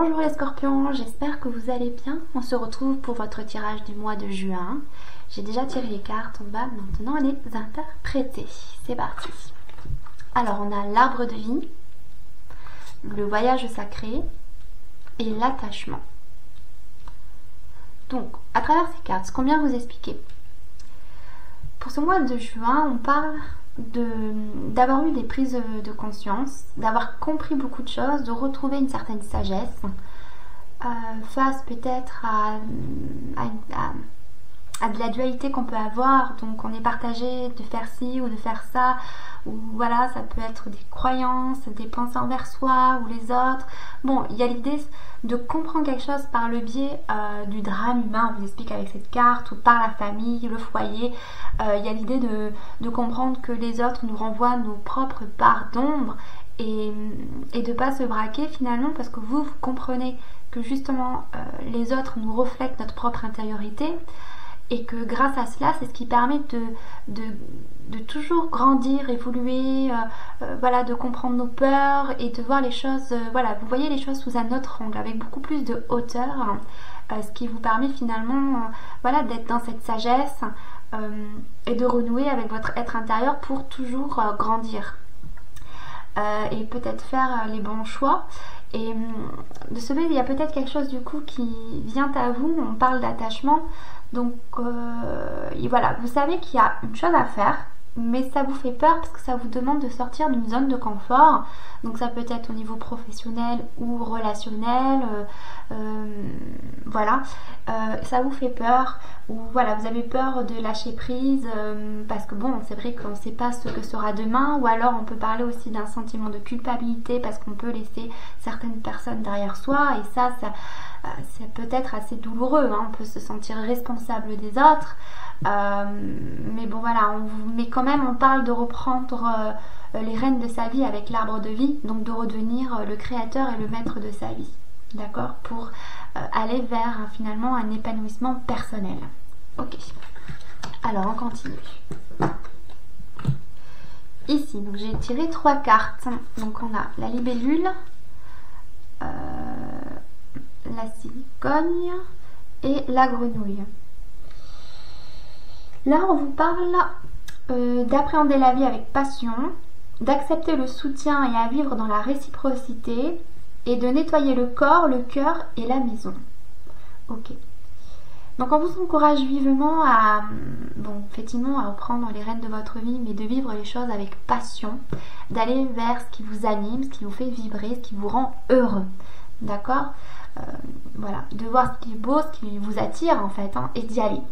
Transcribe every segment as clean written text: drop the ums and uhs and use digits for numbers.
Bonjour les scorpions, j'espère que vous allez bien. On se retrouve pour votre tirage du mois de juin. J'ai déjà tiré les cartes, on va maintenant les interpréter. C'est parti. Alors on a l'arbre de vie, le voyage sacré et l'attachement. Donc à travers ces cartes, ce qu'on vient vous expliquer. Pour ce mois de juin, on parle d'avoir eu des prises de conscience, d'avoir compris beaucoup de choses, de retrouver une certaine sagesse face peut-être à de la dualité qu'on peut avoir. Donc on est partagé de faire ci ou de faire ça, ou voilà, ça peut être des croyances, des pensées envers soi ou les autres. Bon, il y a l'idée de comprendre quelque chose par le biais du drame humain, on vous explique avec cette carte, ou par la famille, le foyer. Il y a l'idée de comprendre que les autres nous renvoient nos propres parts d'ombre et de ne pas se braquer finalement, parce que vous comprenez que justement les autres nous reflètent notre propre intériorité, et que grâce à cela, c'est ce qui permet de toujours grandir, évoluer, voilà, de comprendre nos peurs et de voir les choses, voilà, vous voyez les choses sous un autre angle, avec beaucoup plus de hauteur, ce qui vous permet finalement, voilà, d'être dans cette sagesse et de renouer avec votre être intérieur pour toujours grandir et peut-être faire les bons choix. Et de ce fait, il y a peut-être quelque chose du coup qui vient à vous. On parle d'attachement. Donc voilà, vous savez qu'il y a une chose à faire, mais ça vous fait peur parce que ça vous demande de sortir d'une zone de confort. Donc ça peut être au niveau professionnel ou relationnel, voilà, ça vous fait peur, ou voilà, vous avez peur de lâcher prise parce que bon, c'est vrai qu'on ne sait pas ce que sera demain, ou alors on peut parler aussi d'un sentiment de culpabilité parce qu'on peut laisser certaines personnes derrière soi, et ça peut être assez douloureux, hein. On peut se sentir responsable des autres, mais bon voilà, mais quand même on parle de reprendre les rênes de sa vie avec l'arbre de vie, donc de redevenir le créateur et le maître de sa vie, d'accord, pour aller vers finalement un épanouissement personnel. Ok, alors on continue. Ici, donc j'ai tiré 3 cartes, donc on a la libellule, la cigogne et la grenouille. Là on vous parle d'appréhender la vie avec passion, d'accepter le soutien et à vivre dans la réciprocité, et de nettoyer le corps, le cœur et la maison. Ok. Donc on vous encourage vivement à, bon, effectivement, à reprendre les rênes de votre vie, mais de vivre les choses avec passion, d'aller vers ce qui vous anime, ce qui vous fait vibrer, ce qui vous rend heureux. D'accord, voilà, de voir ce qui est beau, ce qui vous attire en fait, hein, et d'y aller.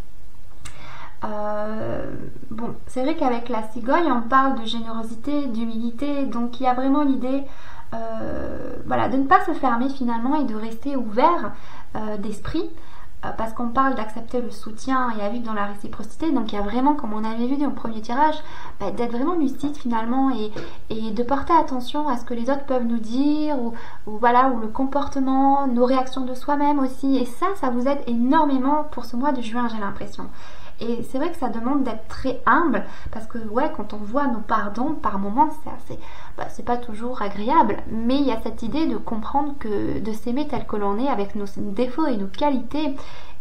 Bon, c'est vrai qu'avec la cigogne, on parle de générosité, d'humilité, donc il y a vraiment l'idée voilà, de ne pas se fermer finalement et de rester ouvert d'esprit, parce qu'on parle d'accepter le soutien et à vivre dans la réciprocité. Donc il y a vraiment, comme on avait vu dans le premier tirage, d'être vraiment lucide finalement, et de porter attention à ce que les autres peuvent nous dire, ou voilà, ou le comportement, nos réactions de soi-même aussi, et ça vous aide énormément pour ce mois de juin, j'ai l'impression. Et c'est vrai que ça demande d'être très humble, parce que ouais, quand on voit nos pardons par moments, c'est pas toujours agréable, mais il y a cette idée de comprendre que de s'aimer tel que l'on est, avec nos défauts et nos qualités.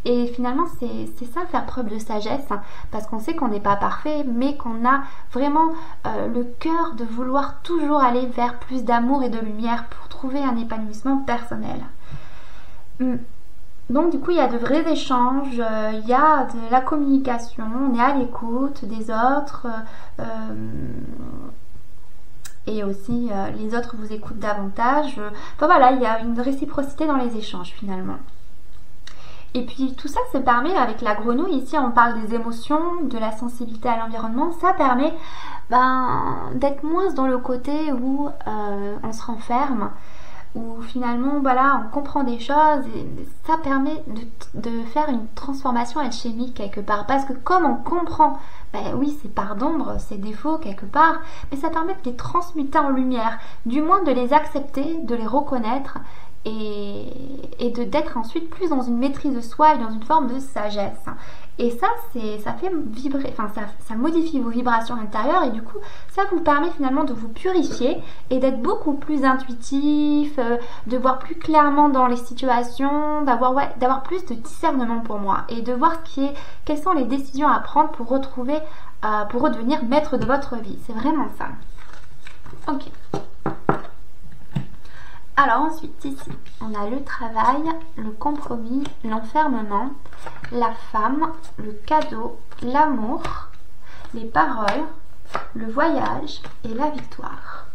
Et finalement c'est ça, faire preuve de sagesse, parce qu'on sait qu'on n'est pas parfait, mais qu'on a vraiment le cœur de vouloir toujours aller vers plus d'amour et de lumière pour trouver un épanouissement personnel. Donc du coup il y a de vrais échanges, il y a de la communication, on est à l'écoute des autres, et aussi les autres vous écoutent davantage. Enfin voilà, il y a une réciprocité dans les échanges finalement. Et puis tout ça se permet avec la grenouille, ici on parle des émotions, de la sensibilité à l'environnement, ça permet d'être moins dans le côté où on se renferme, où finalement voilà, on comprend des choses, et ça permet de faire une transformation alchimique quelque part, parce que comme on comprend, oui, ces parts d'ombre, ces défauts quelque part, mais ça permet de les transmuter en lumière, du moins de les accepter, de les reconnaître, et d'être ensuite plus dans une maîtrise de soi et dans une forme de sagesse. Et ça, ça fait vibrer, enfin ça modifie vos vibrations intérieures et du coup, ça vous permet finalement de vous purifier et d'être beaucoup plus intuitif, de voir plus clairement dans les situations, d'avoir plus de discernement pour moi et de voir quelles sont les décisions à prendre pour pour redevenir maître de votre vie. C'est vraiment ça. Ok. Alors ensuite, ici, on a le travail, le compromis, l'enfermement, la femme, le cadeau, l'amour, les paroles, le voyage et la victoire.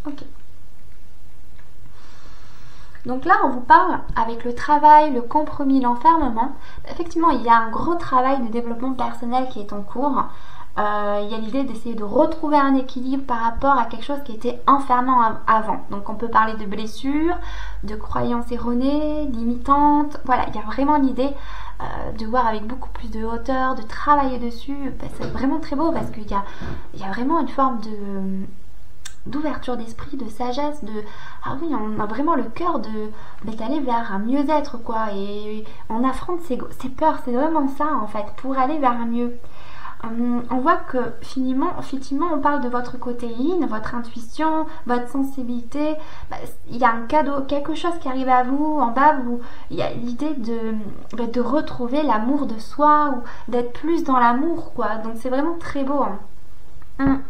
Ok. Donc là, on vous parle avec le travail, le compromis, l'enfermement. Effectivement, il y a un gros travail de développement personnel qui est en cours. Il y a l'idée d'essayer de retrouver un équilibre par rapport à quelque chose qui était enfermant avant. Donc on peut parler de blessures, de croyances erronées, limitantes. Voilà, il y a vraiment l'idée de voir avec beaucoup plus de hauteur, de travailler dessus. C'est vraiment très beau parce qu'il y a vraiment une forme d'ouverture d'esprit, de sagesse, ah oui, on a vraiment le cœur d'aller vers un mieux-être quoi, et on affronte ses peurs, c'est vraiment ça en fait, pour aller vers un mieux. On voit que finalement, effectivement, on parle de votre côté yin, votre intuition, votre sensibilité. Il y a un cadeau, quelque chose qui arrive à vous, en bas, il y a l'idée de retrouver l'amour de soi ou d'être plus dans l'amour, quoi. Donc c'est vraiment très beau. Hein.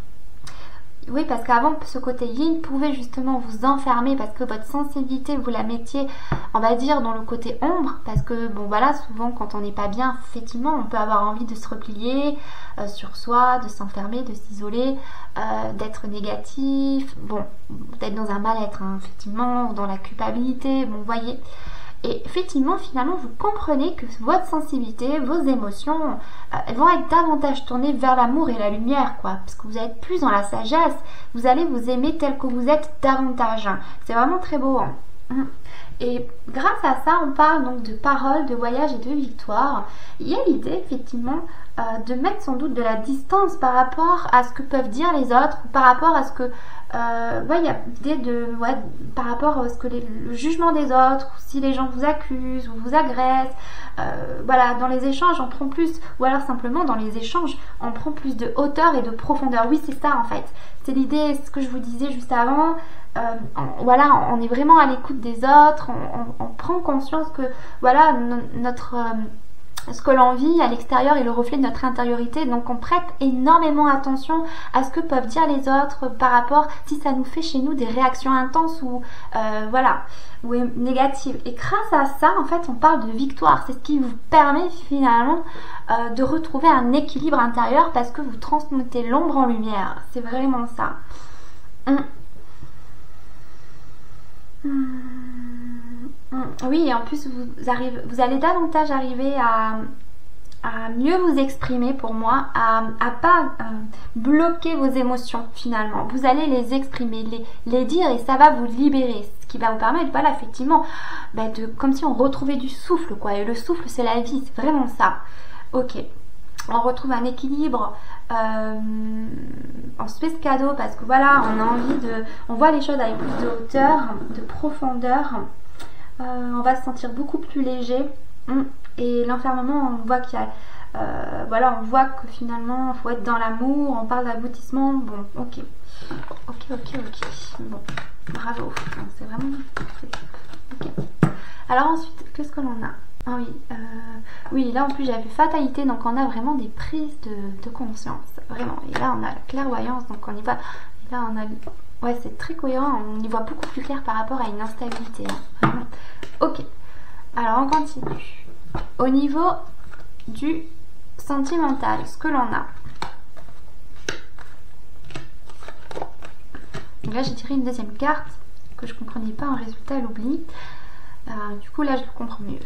Oui, parce qu'avant, ce côté yin pouvait justement vous enfermer parce que votre sensibilité, vous la mettiez, on va dire, dans le côté ombre. Parce que, bon, voilà, souvent, quand on n'est pas bien, effectivement, on peut avoir envie de se replier sur soi, de s'enfermer, de s'isoler, d'être négatif, bon, d'être dans un mal-être, hein, effectivement, ou dans la culpabilité, bon, vous voyez. Et effectivement, finalement, vous comprenez que votre sensibilité, vos émotions, elles vont être davantage tournées vers l'amour et la lumière, quoi. Parce que vous êtes plus dans la sagesse, vous allez vous aimer tel que vous êtes davantage. C'est vraiment très beau. Hein. Et grâce à ça, on parle donc de paroles, de voyage et de victoire. Il y a l'idée, effectivement, de mettre sans doute de la distance par rapport à ce que peuvent dire les autres, ou par rapport à ce que... il y a l'idée par rapport à ce que le jugement des autres, ou si les gens vous accusent ou vous agressent, voilà, dans les échanges on prend plus, ou alors simplement dans les échanges on prend plus de hauteur et de profondeur. Oui, c'est ça en fait, c'est l'idée, ce que je vous disais juste avant. Voilà, on est vraiment à l'écoute des autres, on prend conscience que voilà, ce que l'on vit à l'extérieur est le reflet de notre intériorité, donc on prête énormément attention à ce que peuvent dire les autres par rapport si ça nous fait chez nous des réactions intenses ou négatives. Et grâce à ça, en fait, on parle de victoire. C'est ce qui vous permet finalement de retrouver un équilibre intérieur parce que vous transmutez l'ombre en lumière. C'est vraiment ça. Oui, et en plus vous allez davantage arriver à mieux vous exprimer pour moi, à pas bloquer vos émotions finalement. Vous allez les exprimer, les dire et ça va vous libérer. Ce qui va vous permettre, voilà, effectivement, comme si on retrouvait du souffle, quoi. Et le souffle, c'est la vie, c'est vraiment ça. Ok. On retrouve un équilibre, on se fait ce cadeau parce que voilà, on a envie on voit les choses avec plus de hauteur, de profondeur, on va se sentir beaucoup plus léger. Et l'enfermement, on voit qu'il y a, on voit que finalement, il faut être dans l'amour, on parle d'aboutissement, bon, ok, bon, bravo, c'est vraiment, ok. Alors ensuite, qu'est-ce que l'on a? Ah oui, oui, là en plus j'avais fatalité, donc on a vraiment des prises de conscience, vraiment. Et là on a la clairvoyance, donc on y va. Et là on a, ouais, c'est très cohérent, on y voit beaucoup plus clair par rapport à une instabilité, hein, vraiment. Ok, alors on continue. Au niveau du sentimental, ce que l'on a. Donc là j'ai tiré une deuxième carte que je comprenais pas, en résultat elle oublie. Du coup là je le comprends mieux.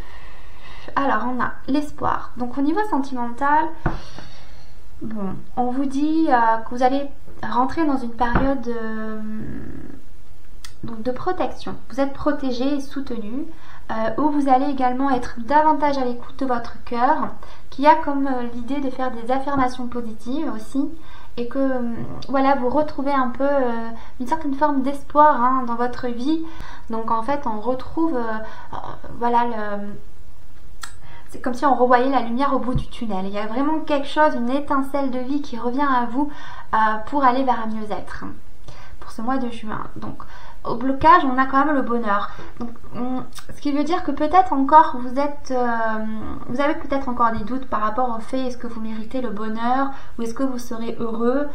Alors on a l'espoir. Donc au niveau sentimental, bon, on vous dit que vous allez rentrer dans une période de protection. Vous êtes protégé et soutenu, où vous allez également être davantage à l'écoute de votre cœur, qui a comme l'idée de faire des affirmations positives aussi, et que voilà, vous retrouvez un peu une certaine forme d'espoir, hein, dans votre vie. Donc en fait on retrouve voilà c'est comme si on revoyait la lumière au bout du tunnel. Il y a vraiment quelque chose, une étincelle de vie qui revient à vous pour aller vers un mieux-être pour ce mois de juin. Donc au blocage, on a quand même le bonheur. Donc, ce qui veut dire que peut-être encore vous avez peut-être encore des doutes par rapport au fait est-ce que vous méritez le bonheur ou est-ce que vous serez heureux.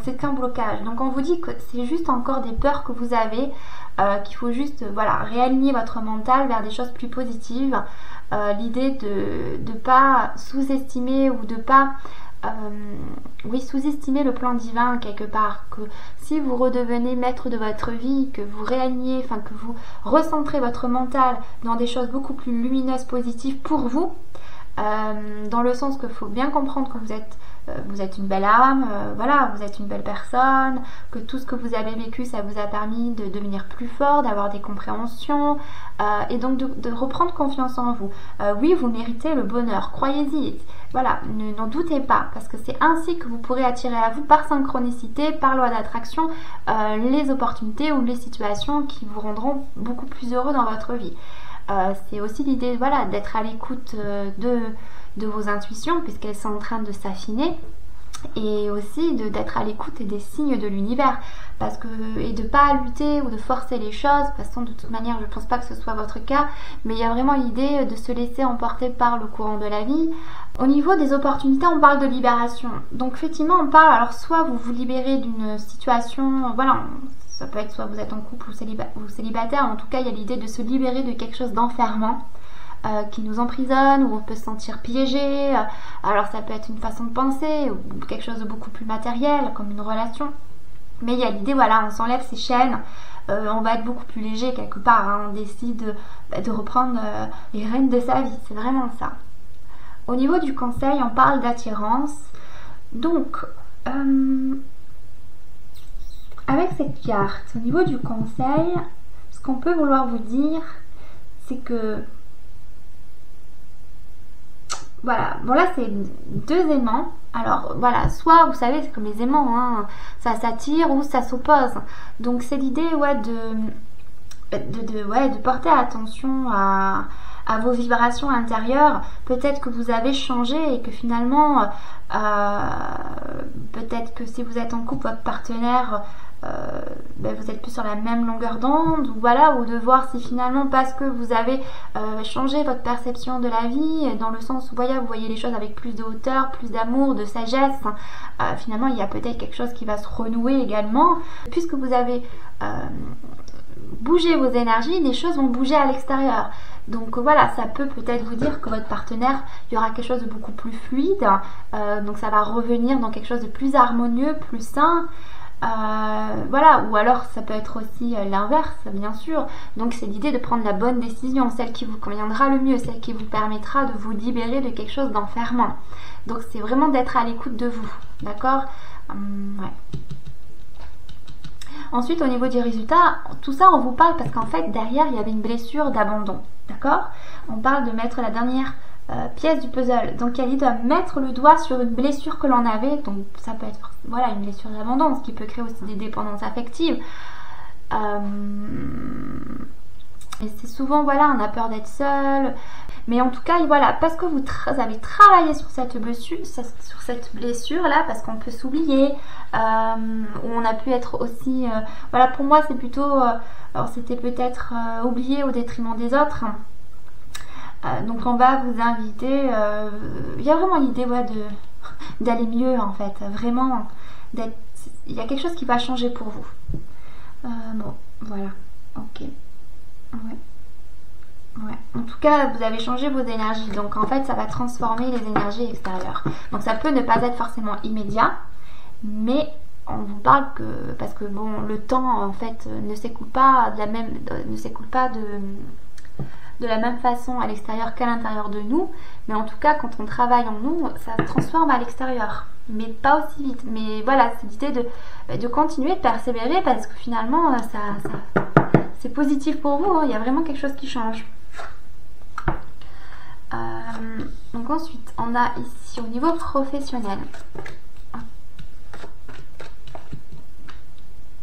C'est qu'un blocage. Donc on vous dit que c'est juste encore des peurs que vous avez, qu'il faut juste réaligner votre mental vers des choses plus positives. L'idée de ne pas sous-estimer ou de pas sous-estimer le plan divin quelque part, que si vous redevenez maître de votre vie, que vous réalignez, que vous recentrez votre mental dans des choses beaucoup plus lumineuses, positives pour vous, dans le sens qu'il faut bien comprendre que vous êtes une belle âme, vous êtes une belle personne, que tout ce que vous avez vécu, ça vous a permis de devenir plus fort, d'avoir des compréhensions, et donc de reprendre confiance en vous. Oui, vous méritez le bonheur, croyez-y. Voilà, n'en doutez pas, parce que c'est ainsi que vous pourrez attirer à vous par synchronicité, par loi d'attraction, les opportunités ou les situations qui vous rendront beaucoup plus heureux dans votre vie. C'est aussi l'idée d'être à l'écoute de vos intuitions, puisqu'elles sont en train de s'affiner, et aussi d'être à l'écoute des signes de l'univers, et de pas lutter ou de forcer les choses. De toute façon, de toute manière, je ne pense pas que ce soit votre cas, mais il y a vraiment l'idée de se laisser emporter par le courant de la vie. Au niveau des opportunités, on parle de libération. Donc effectivement, on parle, alors soit vous vous libérez d'une situation, ça peut être soit vous êtes en couple ou célibataire, en tout cas il y a l'idée de se libérer de quelque chose d'enfermant, qui nous emprisonne, où on peut se sentir piégé. Alors ça peut être une façon de penser, ou quelque chose de beaucoup plus matériel, comme une relation. Mais il y a l'idée, on s'enlève ces chaînes, on va être beaucoup plus léger quelque part, on décide de reprendre les rênes de sa vie, c'est vraiment ça. Au niveau du conseil, on parle d'attirance. Donc, avec cette carte, au niveau du conseil, ce qu'on peut vouloir vous dire, c'est que bon là c'est deux aimants. Alors soit vous savez, c'est comme les aimants, ça s'attire ou ça s'oppose. Donc c'est l'idée de porter attention à vos vibrations intérieures. Peut-être que vous avez changé et que finalement peut-être que si vous êtes en couple, votre partenaire vous êtes plus sur la même longueur d'onde, ou de voir si finalement, parce que vous avez changé votre perception de la vie, dans le sens où vous voyez les choses avec plus de hauteur, plus d'amour, de sagesse, finalement il y a peut-être quelque chose qui va se renouer également, puisque vous avez bougé vos énergies, des choses vont bouger à l'extérieur. Donc ça peut peut-être vous dire que votre partenaire, il y aura quelque chose de beaucoup plus fluide, donc ça va revenir dans quelque chose de plus harmonieux, plus sain. Ou alors ça peut être aussi l'inverse, bien sûr. Donc c'est l'idée de prendre la bonne décision, celle qui vous conviendra le mieux, celle qui vous permettra de vous libérer de quelque chose d'enfermant. Donc c'est vraiment d'être à l'écoute de vous, d'accord. Ensuite, au niveau du résultat, tout ça on vous parle parce qu'en fait derrière il y avait une blessure d'abandon, d'accord. On parle de mettre la dernière pièce du puzzle. Donc il y a l'idée de mettre le doigt sur une blessure que l'on avait. Donc ça peut être une blessure d'abandon, ce qui peut créer aussi des dépendances affectives. Et c'est souvent on a peur d'être seul. Mais en tout cas parce que vous avez travaillé sur cette blessure là, parce qu'on peut s'oublier, où on a pu être aussi pour moi c'est plutôt alors c'était peut-être oublié au détriment des autres. Donc on va vous inviter, il y a vraiment l'idée d'aller mieux en fait, vraiment il y a quelque chose qui va changer pour vous. Ok. En tout cas vous avez changé vos énergies, donc en fait ça va transformer les énergies extérieures. Donc ça peut ne pas être forcément immédiat, mais on vous parle que, parce que le temps en fait ne s'écoule pas de la même façon à l'extérieur qu'à l'intérieur de nous, mais en tout cas quand on travaille en nous, ça se transforme à l'extérieur, mais pas aussi vite. Mais c'est l'idée de continuer de persévérer, parce que finalement c'est positif pour vous, il y a vraiment quelque chose qui change. Donc ensuite on a ici au niveau professionnel,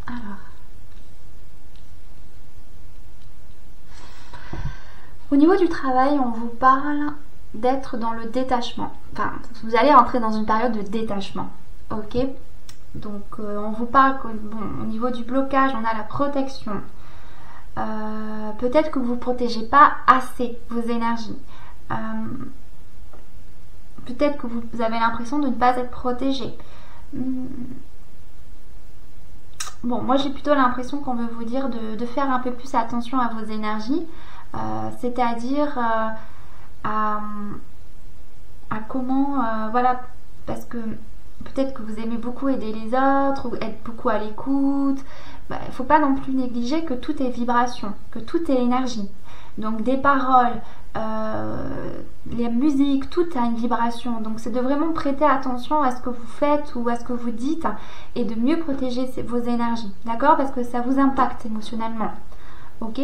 alors au niveau du travail, on vous parle d'être dans le détachement. Enfin, vous allez rentrer dans une période de détachement. Ok? Donc, on vous parle que, bon, au niveau du blocage, on a la protection. Peut-être que vous ne protégez pas assez vos énergies. Peut-être que vous avez l'impression de ne pas être protégé. Bon, moi j'ai plutôt l'impression qu'on veut vous dire de faire un peu plus attention à vos énergies, c'est-à-dire à comment, voilà, parce que peut-être que vous aimez beaucoup aider les autres ou être beaucoup à l'écoute. Il ne faut pas non plus négliger que tout est vibration, que tout est énergie. Donc des paroles, les musiques, tout a une vibration. Donc c'est de vraiment prêter attention à ce que vous faites ou à ce que vous dites et de mieux protéger vos énergies. D'accord? Parce que ça vous impacte émotionnellement. Ok?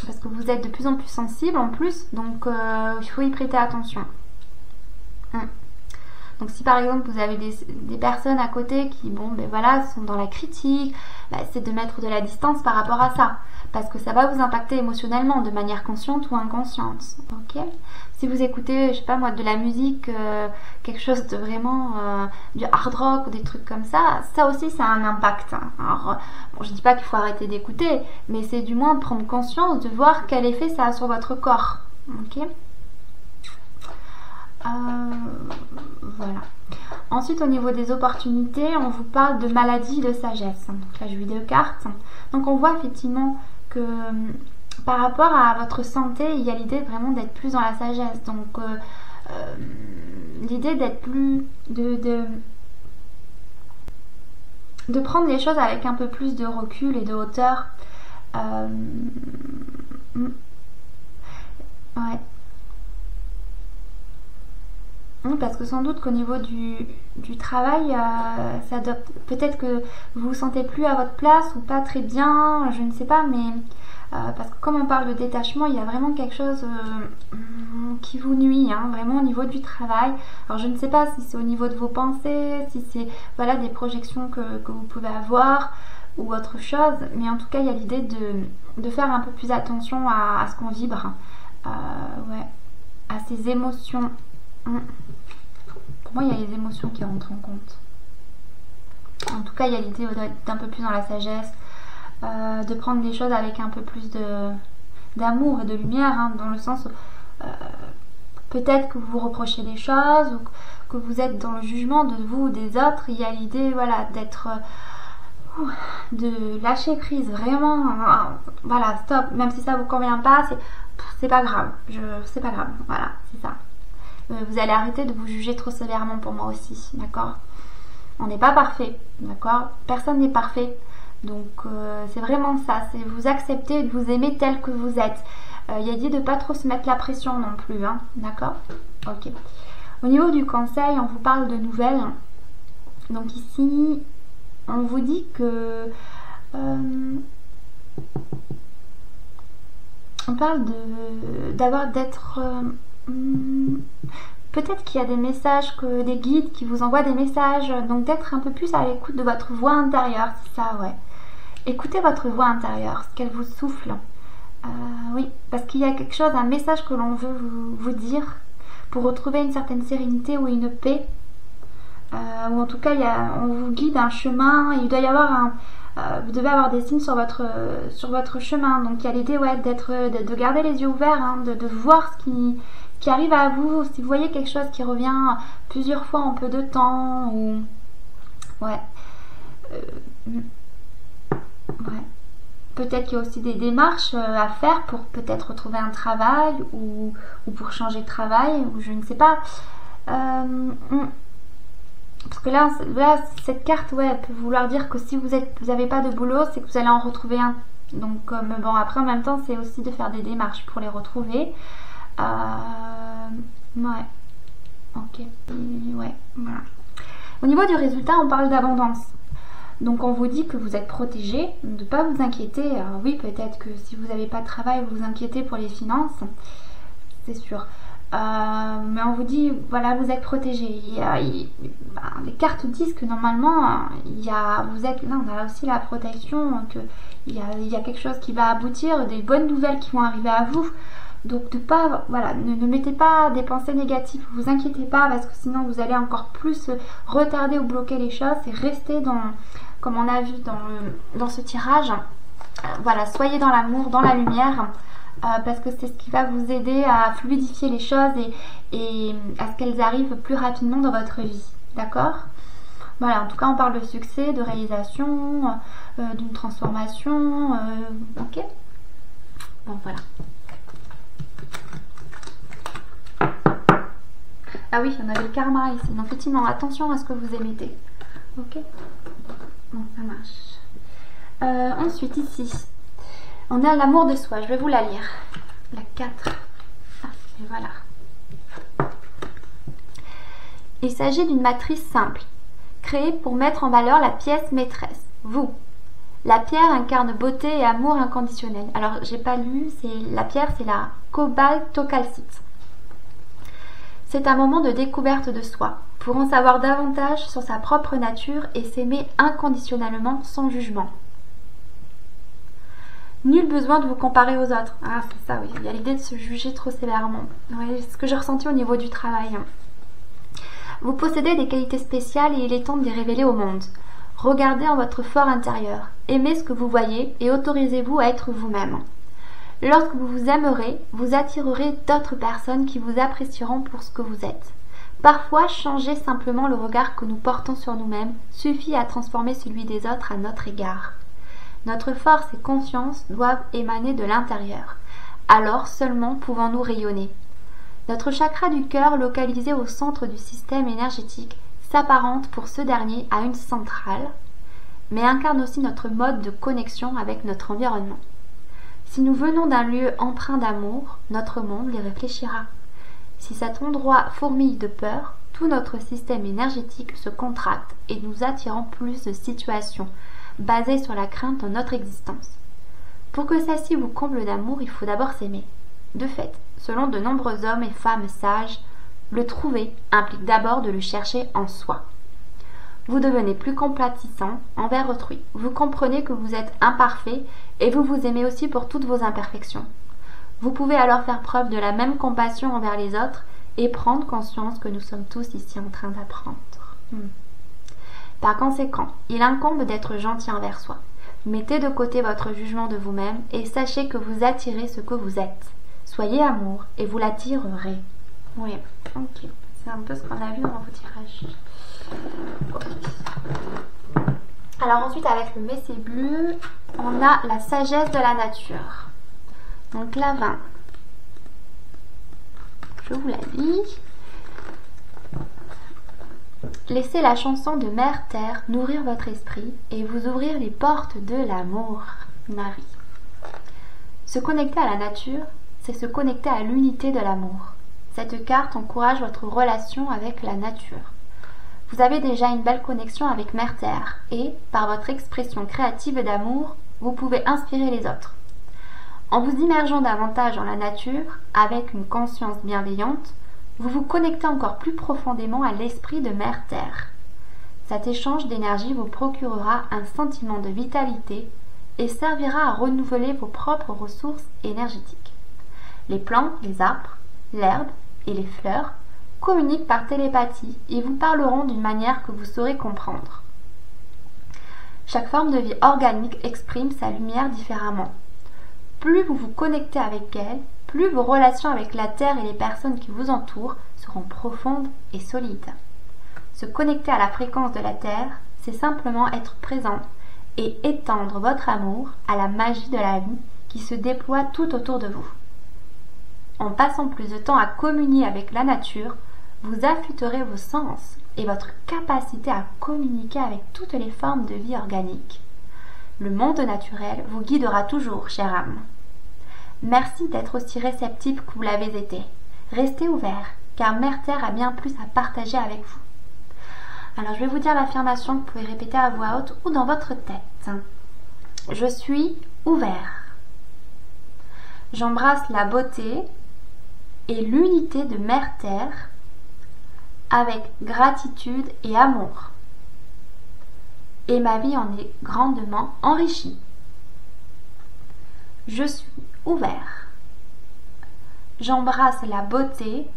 Parce que vous êtes de plus en plus sensible en plus. Donc il faut y prêter attention. Donc si par exemple vous avez des personnes à côté qui, bon, ben voilà, sont dans la critique, ben, c'est de mettre de la distance par rapport à ça. Parce que ça va vous impacter émotionnellement de manière consciente ou inconsciente. Ok? Si vous écoutez, je sais pas moi, de la musique, quelque chose de vraiment du hard rock ou des trucs comme ça aussi ça a un impact. Alors, bon, je dis pas qu'il faut arrêter d'écouter, mais c'est du moins de prendre conscience, de voir quel effet ça a sur votre corps. Ok? Voilà. Ensuite, au niveau des opportunités, on vous parle de maladie, de sagesse. Donc là, je vais 2 cartes. Donc on voit effectivement que par rapport à votre santé, il y a l'idée vraiment d'être plus dans la sagesse. Donc l'idée d'être plus de prendre les choses avec un peu plus de recul et de hauteur. Ouais. Parce que sans doute qu'au niveau du travail, peut-être que vous vous sentez plus à votre place ou pas très bien, je ne sais pas, mais parce que comme on parle de détachement, il y a vraiment quelque chose qui vous nuit, hein, vraiment au niveau du travail. Alors je ne sais pas si c'est au niveau de vos pensées, si c'est voilà, des projections que vous pouvez avoir ou autre chose, mais en tout cas il y a l'idée de faire un peu plus attention à ce qu'on vibre, ouais, à ces émotions. Pour moi, il y a les émotions qui rentrent en compte. En tout cas, il y a l'idée d'un peu plus dans la sagesse, de prendre les choses avec un peu plus d'amour et de lumière, hein, dans le sens peut-être que vous vous reprochez des choses ou que vous êtes dans le jugement de vous ou des autres. Il y a l'idée, voilà, d'être de lâcher prise, vraiment, voilà, stop, même si ça vous convient pas, c'est pas grave, c'est pas grave, voilà, c'est ça. Vous allez arrêter de vous juger trop sévèrement pour moi aussi, d'accord? On n'est pas parfait, d'accord? Personne n'est parfait. Donc c'est vraiment ça, c'est vous accepter et de vous aimer tel que vous êtes. Il y a dit de ne pas trop se mettre la pression non plus, hein, d'accord? Ok. Au niveau du conseil, on vous parle de nouvelles. Donc ici, on vous dit que... on parle d'être... peut-être qu'il y a des messages, des guides qui vous envoient des messages, donc d'être un peu plus à l'écoute de votre voix intérieure, c'est ça, ouais. Écoutez votre voix intérieure, ce qu'elle vous souffle. Oui, parce qu'il y a quelque chose, un message que l'on veut vous dire pour retrouver une certaine sérénité ou une paix. Ou en tout cas, on vous guide un chemin, il doit y avoir vous devez avoir des signes sur votre chemin. Donc il y a l'idée, ouais, de garder les yeux ouverts, hein, de voir ce qui arrive à vous. Si vous voyez quelque chose qui revient plusieurs fois en peu de temps, ou ouais, ouais. Peut-être qu'il y a aussi des démarches à faire pour peut-être retrouver un travail ou pour changer de travail, ou je ne sais pas. Parce que là, cette carte, ouais, peut vouloir dire que si vous n'avez pas de boulot, c'est que vous allez en retrouver un. Donc, bon, après, en même temps, c'est aussi de faire des démarches pour les retrouver. Ouais. Ok. Ouais, voilà. Au niveau du résultat, on parle d'abondance. Donc, on vous dit que vous êtes protégé, de ne pas vous inquiéter. Alors, oui, peut-être que si vous n'avez pas de travail, vous vous inquiétez pour les finances. C'est sûr. Mais on vous dit, voilà, vous êtes protégé. Les cartes disent que normalement, là, on a aussi la protection, que il y a quelque chose qui va aboutir, des bonnes nouvelles qui vont arriver à vous. Donc voilà, ne mettez pas des pensées négatives, vous inquiétez pas parce que sinon vous allez encore plus retarder ou bloquer les choses et rester comme on a vu dans ce tirage, voilà, soyez dans l'amour, dans la lumière, parce que c'est ce qui va vous aider à fluidifier les choses et à ce qu'elles arrivent plus rapidement dans votre vie, d'accord? Voilà, en tout cas on parle de succès, de réalisation, d'une transformation, ok? Bon voilà. Ah oui, on avait le karma ici. Donc effectivement, attention à ce que vous émettez. Ok? Bon, ça marche. Ensuite, ici, on a l'amour de soi. Je vais vous la lire. La 4. Ah, et voilà. Il s'agit d'une matrice simple, créée pour mettre en valeur la pièce maîtresse, vous. La pierre incarne beauté et amour inconditionnel. Alors, j'ai pas lu, la pierre, c'est la cobaltocalcite. C'est un moment de découverte de soi, pour en savoir davantage sur sa propre nature et s'aimer inconditionnellement sans jugement. Nul besoin de vous comparer aux autres. Ah, c'est ça, oui. Il y a l'idée de se juger trop sévèrement. Ouais, c'est ce que j'ai ressenti au niveau du travail. Vous possédez des qualités spéciales et il est temps de les révéler au monde. Regardez en votre fort intérieur. Aimez ce que vous voyez et autorisez-vous à être vous-même. Lorsque vous vous aimerez, vous attirerez d'autres personnes qui vous apprécieront pour ce que vous êtes. Parfois, changer simplement le regard que nous portons sur nous-mêmes suffit à transformer celui des autres à notre égard. Notre force et confiance doivent émaner de l'intérieur. Alors seulement pouvons-nous rayonner. Notre chakra du cœur, localisé au centre du système énergétique, s'apparente pour ce dernier à une centrale, mais incarne aussi notre mode de connexion avec notre environnement. Si nous venons d'un lieu empreint d'amour, notre monde les réfléchira. Si cet endroit fourmille de peur, tout notre système énergétique se contracte et nous attirons plus de situations basées sur la crainte dans notre existence. Pour que celle-ci vous comble d'amour, il faut d'abord s'aimer. De fait, selon de nombreux hommes et femmes sages, le trouver implique d'abord de le chercher en soi. Vous devenez plus compatissant envers autrui. Vous comprenez que vous êtes imparfait et vous vous aimez aussi pour toutes vos imperfections. Vous pouvez alors faire preuve de la même compassion envers les autres et prendre conscience que nous sommes tous ici en train d'apprendre. Par conséquent, il incombe d'être gentil envers soi. Mettez de côté votre jugement de vous-même et sachez que vous attirez ce que vous êtes. Soyez amour et vous l'attirerez. Oui, ok. C'est un peu ce qu'on a vu dans vos tirages. Alors ensuite avec le Messie bleu, on a la sagesse de la nature. Donc la 20. Je vous la lis. Laissez la chanson de Mère Terre nourrir votre esprit et vous ouvrir les portes de l'amour, Marie. Se connecter à la nature, c'est se connecter à l'unité de l'amour. Cette carte encourage votre relation avec la nature. Vous avez déjà une belle connexion avec Mère Terre et, par votre expression créative d'amour, vous pouvez inspirer les autres. En vous immergeant davantage dans la nature, avec une conscience bienveillante, vous vous connectez encore plus profondément à l'esprit de Mère Terre. Cet échange d'énergie vous procurera un sentiment de vitalité et servira à renouveler vos propres ressources énergétiques. Les plantes, les arbres, l'herbe et les fleurs communiquent par télépathie et vous parleront d'une manière que vous saurez comprendre. Chaque forme de vie organique exprime sa lumière différemment. Plus vous vous connectez avec elle, plus vos relations avec la Terre et les personnes qui vous entourent seront profondes et solides. Se connecter à la fréquence de la Terre, c'est simplement être présent et étendre votre amour à la magie de la vie qui se déploie tout autour de vous. En passant plus de temps à communier avec la nature, vous affûterez vos sens et votre capacité à communiquer avec toutes les formes de vie organique. Le monde naturel vous guidera toujours, chère âme. Merci d'être aussi réceptif que vous l'avez été. Restez ouvert, car Mère Terre a bien plus à partager avec vous. Alors je vais vous dire l'affirmation que vous pouvez répéter à voix haute ou dans votre tête. Je suis ouvert. J'embrasse la beauté et l'unité de Mère Terre avec gratitude et amour. Et ma vie en est grandement enrichie. Je suis ouvert. J'embrasse la beauté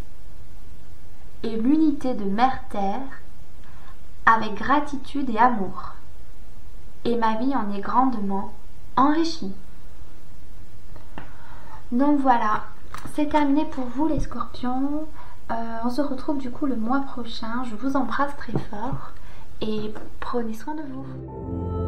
et l'unité de Mère-Terre avec gratitude et amour. Et ma vie en est grandement enrichie. Donc voilà, c'est terminé pour vous les Scorpions. On se retrouve du coup le mois prochain. Je vous embrasse très fort et prenez soin de vous.